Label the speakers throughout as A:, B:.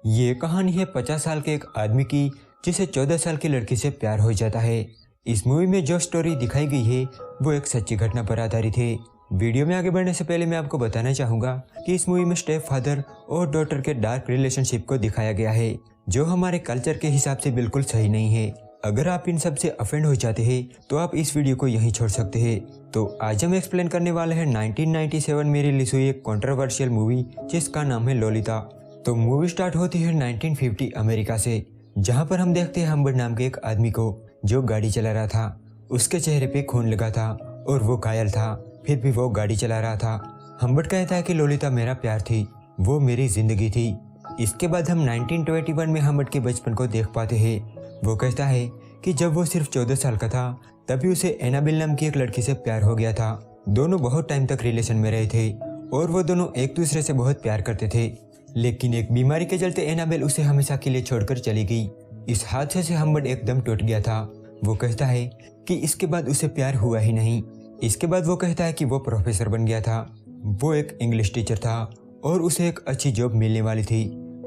A: ये कहानी है 50 साल के एक आदमी की जिसे 14 साल की लड़की से प्यार हो जाता है। इस मूवी में जो स्टोरी दिखाई गई है वो एक सच्ची घटना पर आधारित है। वीडियो में आगे बढ़ने से पहले मैं आपको बताना चाहूँगा कि इस मूवी में स्टेप फादर और डॉटर के डार्क रिलेशनशिप को दिखाया गया है जो हमारे कल्चर के हिसाब से बिल्कुल सही नहीं है। अगर आप इन सब से अफेंड हो जाते हैं तो आप इस वीडियो को यहीं छोड़ सकते हैं। तो आज हम एक्सप्लेन करने वाले हैं 1997 में रिलीज हुई एक कंट्रोवर्शियल मूवी जिसका नाम है लोलिता। तो मूवी स्टार्ट होती है 1950 अमेरिका से, जहां पर हम देखते हैं हम्बर्ट नाम के एक आदमी को जो गाड़ी चला रहा था। उसके चेहरे पे खून लगा था और वो घायल था, फिर भी वो गाड़ी चला रहा था। हम्बर्ट कहता है कि लोलिता मेरा प्यार थी, वो मेरी जिंदगी थी। इसके बाद हम 1921 में हम्बर्ट के बचपन को देख पाते हैं। वो कहता है कि जब वो सिर्फ 14 साल का था तभी उसे एनाबेल नाम की एक लड़की से प्यार हो गया था। दोनों बहुत टाइम तक रिलेशन में रहे थे और वो दोनों एक दूसरे से बहुत प्यार करते थे, लेकिन एक बीमारी के चलते एनाबेल उसे हमेशा के लिए छोड़कर चली गई। इस हादसे से हम्बर्ट एकदम टूट गया था। वो कहता है कि इसके बाद उसे प्यार हुआ ही नहीं। इसके बाद वो कहता है कि वो प्रोफेसर बन गया था। वो एक इंग्लिश टीचर था और उसे एक अच्छी जॉब मिलने वाली थी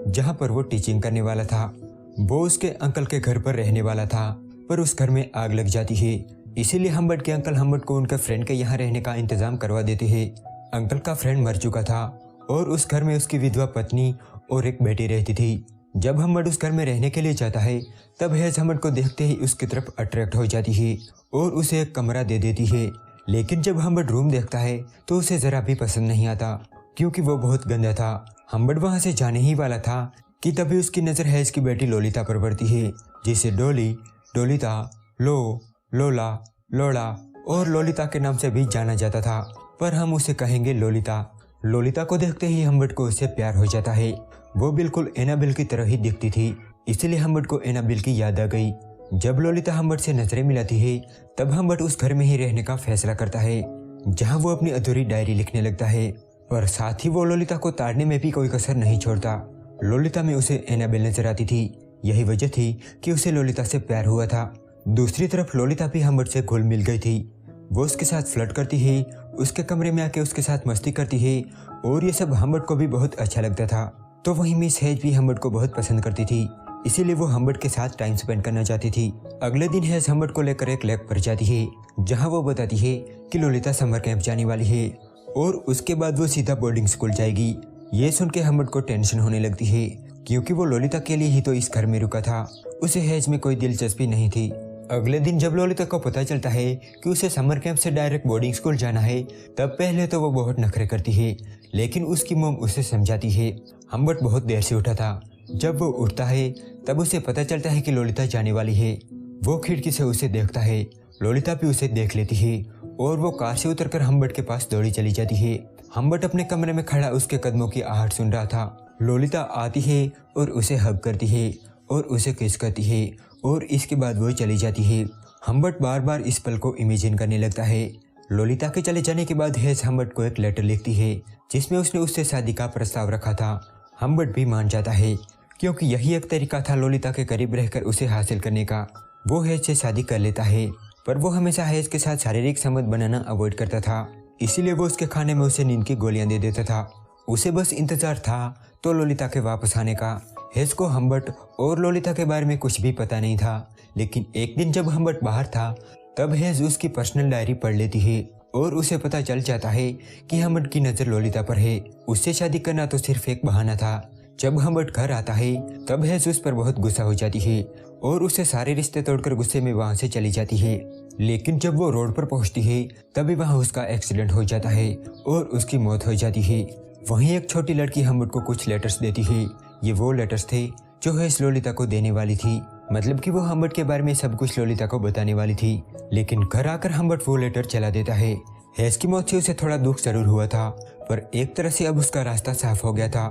A: जहाँ पर वो टीचिंग करने वाला था। वो उसके अंकल के घर पर रहने वाला था, पर उस घर में आग लग जाती है। इसीलिए हम्बर्ट के अंकल हम्बर्ट को उनके फ्रेंड के यहाँ रहने का इंतजाम करवा देते हैं। अंकल का फ्रेंड मर चुका था और उस घर में उसकी विधवा पत्नी और एक बेटी रहती थी। जब हम्बर्ट उस घर में रहने के लिए जाता है तब हेज हम्बर्ट को देखते ही उसकी तरफ अट्रैक्ट हो जाती है और उसे एक कमरा दे देती है। लेकिन जब हम्बर्ट रूम देखता है तो उसे जरा भी पसंद नहीं आता क्योंकि वो बहुत गंदा था। हम्बर्ट वहाँ से जाने ही वाला था कि तभी उसकी नज़र हेज की बेटी लोलिता पर पड़ती है, जिसे डोली, डोलिता, लोला, लोड़ा और लोलिता के नाम से भी जाना जाता था, पर हम उसे कहेंगे लोलिता। लोलिता को देखते ही हम्बर्ट को उससे प्यार हो जाता है। वो बिल्कुल एनाबेल की तरह ही दिखती थी, इसलिए हम्बर्ट को एनाबेल की याद आ गई। जब लोलिता हम्बर्ट से नजरें मिलाती है तब हम्बर्ट उस घर में ही रहने का फैसला करता है जहां वो अपनी अधूरी डायरी लिखने लगता है, पर साथ ही वो लोलिता को ताड़ने में भी कोई कसर नहीं छोड़ता। लोलिता में उसे एनाबेल नजर आती थी, यही वजह थी कि उसे लोलिता से प्यार हुआ था। दूसरी तरफ लोलिता भी हम्बर्ट से घुल मिल गई थी। वो उसके साथ फ्लर्ट करती है, उसके कमरे में आके उसके साथ मस्ती करती है और ये सब हम्बर्ट को भी बहुत अच्छा लगता था। तो वहीं मिस हेज भी हम्बर्ट को बहुत पसंद करती थी, इसीलिए वो हम्बर्ट के साथ टाइम स्पेंड करना चाहती थी। अगले दिन हेज हम्बर्ट को लेकर एक लेक पर जाती है जहां वो बताती है कि लोलिता समर कैंप जाने वाली है और उसके बाद वो सीधा बोर्डिंग स्कूल जाएगी। ये सुन के हम्बर्ट को टेंशन होने लगती है क्योंकि वो लोलिता के लिए ही तो इस घर में रुका था, उसे हेज में कोई दिलचस्पी नहीं थी। अगले दिन जब लोलिता को पता चलता है कि उसे समर कैंप से डायरेक्ट बोर्डिंग स्कूल जाना है तब पहले तो वो बहुत नखरे करती है, लेकिन उसकी मॉम उसे समझाती है। हम्बर्ट बहुत देर से उठा था। जब वो उठता है तब उसे पता चलता है कि लोलिता जाने वाली है। वो खिड़की से उसे देखता है, लोलिता भी उसे देख लेती है और वो कार से उतरकर हम्बर्ट के पास दौड़ी चली जाती है। हम्बर्ट अपने कमरे में खड़ा उसके कदमों की आहट सुन रहा था। लोलिता आती है और उसे हग करती है और उसे किस करती है और इसके बाद वो चली जाती है। हम्बर्ट बार बार इस पल को इमेजिन करने लगता है। लोलिता के चले जाने के बाद हेज हम्बर्ट को एक लेटर लिखती है जिसमें उसने उससे शादी का प्रस्ताव रखा था। हम्बर्ट भी मान जाता है क्योंकि यही एक तरीका था लोलिता के करीब रहकर उसे हासिल करने का। वो हेज से शादी कर लेता है, पर वो हमेशा हेज के साथ शारीरिक संबंध बनाना अवॉइड करता था, इसीलिए वो उसके खाने में उसे नींद की गोलियां दे देता था। उसे बस इंतजार था तो लोलिता के वापस आने का। हेज को हम्बर्ट और लोलिता के बारे में कुछ भी पता नहीं था, लेकिन एक दिन जब हम्बर्ट बाहर था तब हेज उसकी पर्सनल डायरी पढ़ लेती है और उसे पता चल जाता है कि हम्बर्ट की नज़र लोलिता पर है। उससे शादी करना तो सिर्फ एक बहाना था। जब हम्बर्ट घर आता है तब हेज उस पर बहुत गुस्सा हो जाती है और उसे सारे रिश्ते तोड़कर गुस्से में वहाँ से चली जाती है। लेकिन जब वो रोड पर पहुँचती है तभी वहाँ उसका एक्सीडेंट हो जाता है और उसकी मौत हो जाती है। वहीं एक छोटी लड़की हम्बर्ट को कुछ लेटर्स देती है। ये वो लेटर्स थे जो हेज लोलिता को देने वाली थी, मतलब कि वो हम्बर्ट के बारे में सब कुछ लोलिता को बताने वाली थी। लेकिन घर आकर हम्बर्ट वो लेटर चला देता है। हेज की मौत से उसे थोड़ा दुख जरूर हुआ था, पर एक तरह से अब उसका रास्ता साफ हो गया था।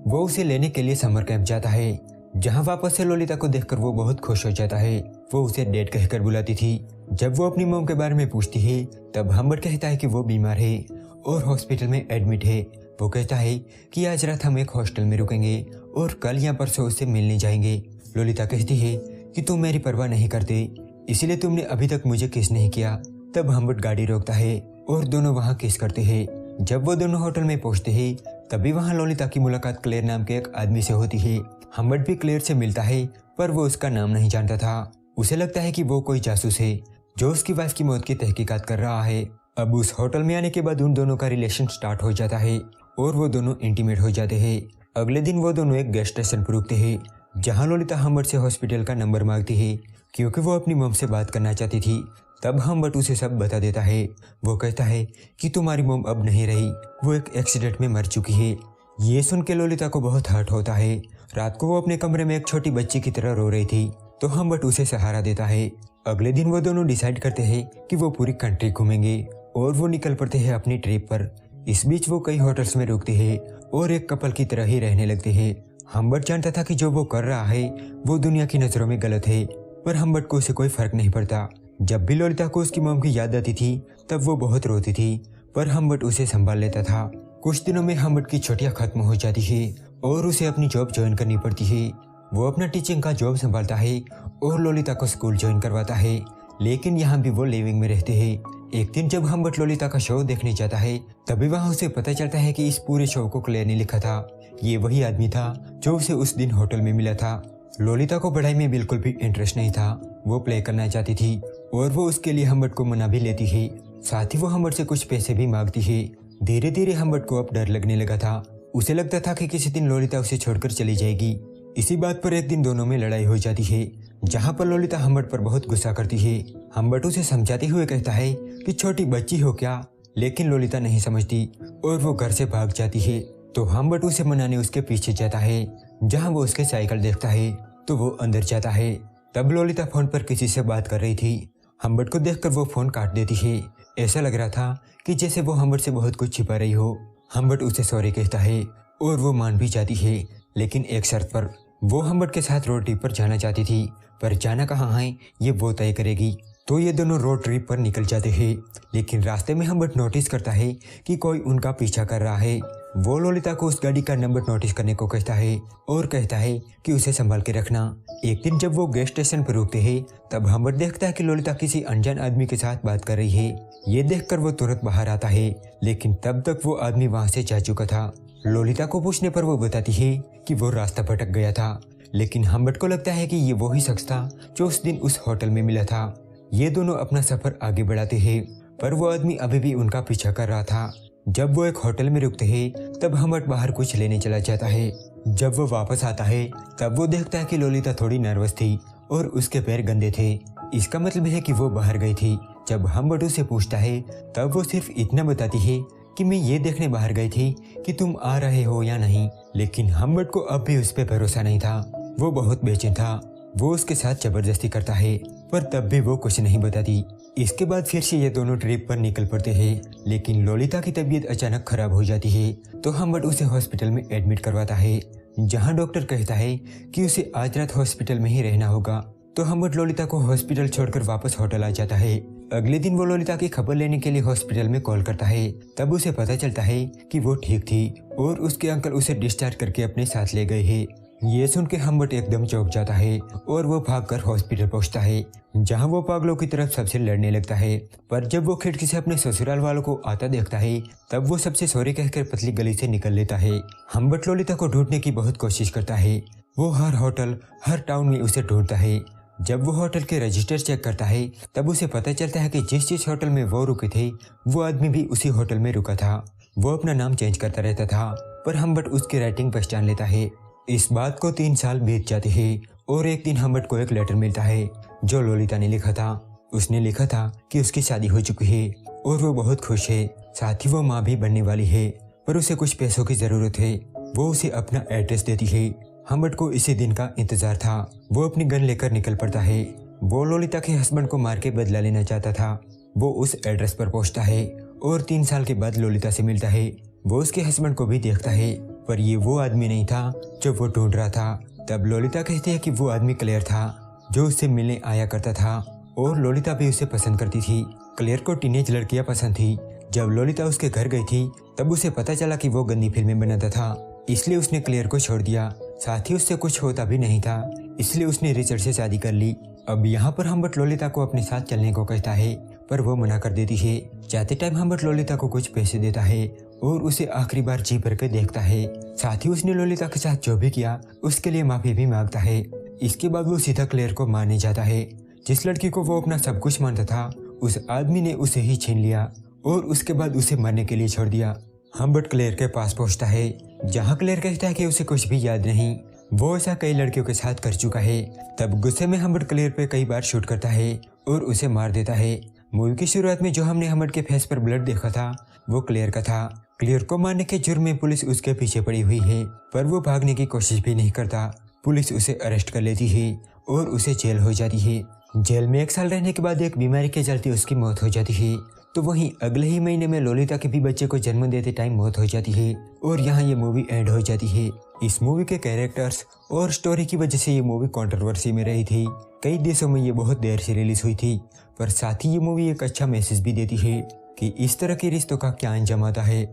A: वो उसे लेने के लिए समर कैंप जाता है जहां वापस से लोलिता को देखकर वो बहुत खुश हो जाता है। वो उसे डेट कहकर बुलाती थी। जब वो अपनी मॉम के बारे में पूछती है तब हम्बर्ट कहता है कि वो बीमार है और हॉस्पिटल में एडमिट है। वो कहता है कि आज रात हम एक हॉस्टल में रुकेंगे और कल या परसों उससे मिलने जाएंगे। लोलिता कहती है कि तुम मेरी परवाह नहीं करते, इसलिए तुमने अभी तक मुझे किस नहीं किया। तब हम्बर्ट गाड़ी रोकता है और दोनों वहाँ किस करते हैं। जब वो दोनों होटल में पहुँचते हैं तभी वहाँ लोलिता की मुलाकात क्लेयर नाम के एक आदमी से होती है। हम्बर्ट भी क्लेयर से मिलता है, पर वो उसका नाम नहीं जानता था। उसे लगता है कि वो कोई जासूस है जो उसकी वाइफ की मौत की तहकीकात कर रहा है। अब उस होटल में आने के बाद उन दोनों का रिलेशन स्टार्ट हो जाता है और वो दोनों इंटीमेट हो जाते हैं। अगले दिन वो दोनों एक गैस स्टेशन पर रुकते हैं, जहाँ लोलिता हम्बर्ट से हॉस्पिटल का नंबर मांगती है क्योंकि वो अपनी मॉम से बात करना चाहती थी। तब हम्बर्ट उसे सब बता देता है। वो कहता है कि तुम्हारी मॉम अब नहीं रही, वो एक एक्सीडेंट में मर चुकी है। ये सुन के लोलिता को बहुत हर्ट होता है। रात को वो अपने कमरे में एक छोटी बच्ची की तरह रो रही थी, तो हम्बर्ट उसे सहारा देता है। अगले दिन वो दोनों डिसाइड करते हैं कि वो पूरी कंट्री घूमेंगे और वो निकल पड़ते हैं अपनी ट्रिप पर। इस बीच वो कई होटल्स में रुकते हैं और एक कपल की तरह ही रहने लगते हैं। हम्बर्ट जानता था कि जो वो कर रहा है वो दुनिया की नजरों में गलत है, पर हम्बर्ट को उसे कोई फर्क नहीं पड़ता। जब भी लोलिता को उसकी मॉम की याद आती थी तब वो बहुत रोती थी, पर हम्बर्ट उसे संभाल लेता था। कुछ दिनों में हम्बर्ट की छुट्टियां खत्म हो जाती है और उसे अपनी जॉब ज्वाइन करनी पड़ती है। वो अपना टीचिंग का जॉब संभालता है और लोलिता को स्कूल ज्वाइन करवाता है, लेकिन यहाँ भी वो लिविंग में रहते हैं। एक दिन जब हम्बर्ट लोलिता का शो देखने जाता है, तभी वहाँ उसे पता चलता है कि इस पूरे शो को क्लेयर ने लिखा था। ये वही आदमी था जो उसे उस दिन होटल में मिला था। लोलिता को पढ़ाई में बिल्कुल भी इंटरेस्ट नहीं था, वो प्ले करना चाहती थी और वो उसके लिए हम्बर्ट को मना भी लेती है। साथ ही वो हम्बर्ट से कुछ पैसे भी मांगती है। धीरे धीरे हम्बर्ट को अब डर लगने लगा था। उसे लगता था कि किसी दिन लोलिता उसे छोड़कर चली जाएगी। इसी बात पर एक दिन दोनों में लड़ाई हो जाती है, जहाँ पर लोलिता हम्बर्ट पर बहुत गुस्सा करती है। हम्बर्ट उसे समझाते हुए कहता है कि छोटी बच्ची हो क्या, लेकिन लोलिता नहीं समझती और वो घर से भाग जाती है। तो हम्बर्ट उसे मनाने उसके पीछे जाता है। जहाँ वो उसके साइकिल देखता है तो वो अंदर जाता है। तब लोलिता फोन पर किसी से बात कर रही थी। हम्बर्ट को देखकर वो फोन काट देती है। ऐसा लग रहा था कि जैसे वो हम्बर्ट से बहुत कुछ छिपा रही हो। हम्बर्ट उसे सॉरी कहता है और वो मान भी जाती है, लेकिन एक शर्त पर। वो हम्बर्ट के साथ रोड ट्रिप पर जाना चाहती थी, पर जाना कहाँ है ये वो तय करेगी। तो ये दोनों रोड ट्रिप पर निकल जाते हैं, लेकिन रास्ते में हम्बर्ट नोटिस करता है कि कोई उनका पीछा कर रहा है। वो लोलिता को उस गाड़ी का नंबर नोटिस करने को कहता है और कहता है कि उसे संभाल के रखना। एक दिन जब वो गैस स्टेशन पर रुकते हैं, तब हम्बर्ट देखता है कि लोलिता किसी अनजान आदमी के साथ बात कर रही है। ये देखकर वो तुरंत बाहर आता है, लेकिन तब तक वो आदमी वहाँ से जा चुका था। लोलिता को पूछने पर वो बताती है कि वो रास्ता भटक गया था, लेकिन हम्बर्ट को लगता है कि ये वही शख्स था जो उस दिन उस होटल में मिला था। ये दोनों अपना सफर आगे बढ़ाते हैं, पर वो आदमी अभी भी उनका पीछा कर रहा था। जब वो एक होटल में रुकते हैं, तब हम्बर्ट बाहर कुछ लेने चला जाता है। जब वो वापस आता है, तब वो देखता है कि लोलिता थोड़ी नर्वस थी और उसके पैर गंदे थे। इसका मतलब है कि वो बाहर गई थी। जब हम्बर्ट उसे पूछता है, तब वो सिर्फ इतना बताती है कि मैं ये देखने बाहर गई थी कि तुम आ रहे हो या नहीं। लेकिन हम्बर्ट को अब भी उस पर भरोसा नहीं था। वो बहुत बेचैन था। वो उसके साथ जबरदस्ती करता है, पर तब भी वो कुछ नहीं बताती। इसके बाद फिर से ये दोनों ट्रिप पर निकल पड़ते हैं, लेकिन लोलिता की तबीयत अचानक खराब हो जाती है। तो हम्बर्ट उसे हॉस्पिटल में एडमिट करवाता है, जहां डॉक्टर कहता है कि उसे आज रात हॉस्पिटल में ही रहना होगा। तो हम्बर्ट लोलिता को हॉस्पिटल छोड़कर वापस होटल आ जाता है। अगले दिन वो लोलिता की खबर लेने के लिए हॉस्पिटल में कॉल करता है। तब उसे पता चलता है कि वो ठीक थी और उसके अंकल उसे डिस्चार्ज करके अपने साथ ले गए हैं। ये सुन के हम्बर्ट एकदम चौंक जाता है और वो भागकर हॉस्पिटल पहुंचता है, जहां वो पागलों की तरफ सबसे लड़ने लगता है। पर जब वो खिड़की से अपने ससुराल वालों को आता देखता है, तब वो सबसे सॉरी कहकर पतली गली से निकल लेता है। हम्बर्ट लोलिता को ढूंढने की बहुत कोशिश करता है। वो हर होटल, हर टाउन में उसे ढूंढता है। जब वो होटल के रजिस्टर चेक करता है, तब उसे पता चलता है कि जिस होटल में वो रुके थे, वो आदमी भी उसी होटल में रुका था। वो अपना नाम चेंज करता रहता था, पर हम्बर्ट उसकी राइटिंग पहचान लेता है। इस बात को 3 साल बीत जाते हैं और एक दिन हम्बर्ट को एक लेटर मिलता है जो लोलिता ने लिखा था। उसने लिखा था कि उसकी शादी हो चुकी है और वो बहुत खुश है। साथ ही वो माँ भी बनने वाली है, पर उसे कुछ पैसों की जरूरत है। वो उसे अपना एड्रेस देती है। हम्बर्ट को इसी दिन का इंतजार था। वो अपनी गन लेकर निकल पड़ता है। वो लोलिता के हस्बैंड को मार के बदला लेना चाहता था। वो उस एड्रेस पर पहुंचता है और 3 साल के बाद लोलिता से मिलता है। वो उसके हस्बैंड को भी देखता है, पर ये वो आदमी नहीं था जो वो ढूंढ रहा था। तब लोलिता कहती है कि वो आदमी क्लेयर था जो उससे मिलने आया करता था और लोलिता भी उसे पसंद करती थी। क्लेयर को टीनेज लड़कियां पसंद थी। जब लोलिता उसके घर गई थी, तब उसे पता चला कि वो गंदी फिल्में बनाता था, इसलिए उसने क्लेयर को छोड़ दिया। साथ ही उससे कुछ होता भी नहीं था, इसलिए उसने रिचर्ड से शादी कर ली। अब यहाँ पर हम्बर्ट लोलिता को अपने साथ चलने को कहता है, पर वो मना कर देती है। जाते टाइम हम्बर्ट ललिता को कुछ पैसे देता है और उसे आखिरी बार जी भर के देखता है। साथ ही उसने ललिता के साथ जो भी किया उसके लिए माफी भी मांगता है। इसके बाद वो सीधा क्लेयर को मारने जाता है। जिस लड़की को वो अपना सब कुछ मानता था उस आदमी ने उसे ही छीन लिया और उसके बाद उसे मरने के लिए छोड़ दिया। हम्बर्ट क्लेयर के पास पहुंचता है जहां क्लेयर कहता है कि उसे कुछ भी याद नहीं, वो ऐसा कई लड़कियों के साथ कर चुका है। तब गुस्से में हम्बर्ट क्लेयर पे कई बार शूट करता है और उसे मार देता है। मूवी की शुरुआत में जो हमने हम्बर्ट के फेस पर ब्लड देखा था वो क्लेयर का था। क्लेयर को मारने के जुर्म में पुलिस उसके पीछे पड़ी हुई है, पर वो भागने की कोशिश भी नहीं करता। पुलिस उसे अरेस्ट कर लेती है और उसे जेल हो जाती है। जेल में 1 साल रहने के बाद एक बीमारी के चलते उसकी मौत हो जाती है। तो वहीं अगले ही महीने में ललिता के भी बच्चे को जन्म देते टाइम मौत हो जाती है और यहाँ ये मूवी एंड हो जाती है। इस मूवी के कैरेक्टर्स और स्टोरी की वजह से ये मूवी कंट्रोवर्सी में रही थी। कई देशों में ये बहुत देर से रिलीज हुई थी, पर साथ ही ये मूवी एक अच्छा मैसेज भी देती है कि इस तरह के रिश्तों का क्या अंजाम आता है।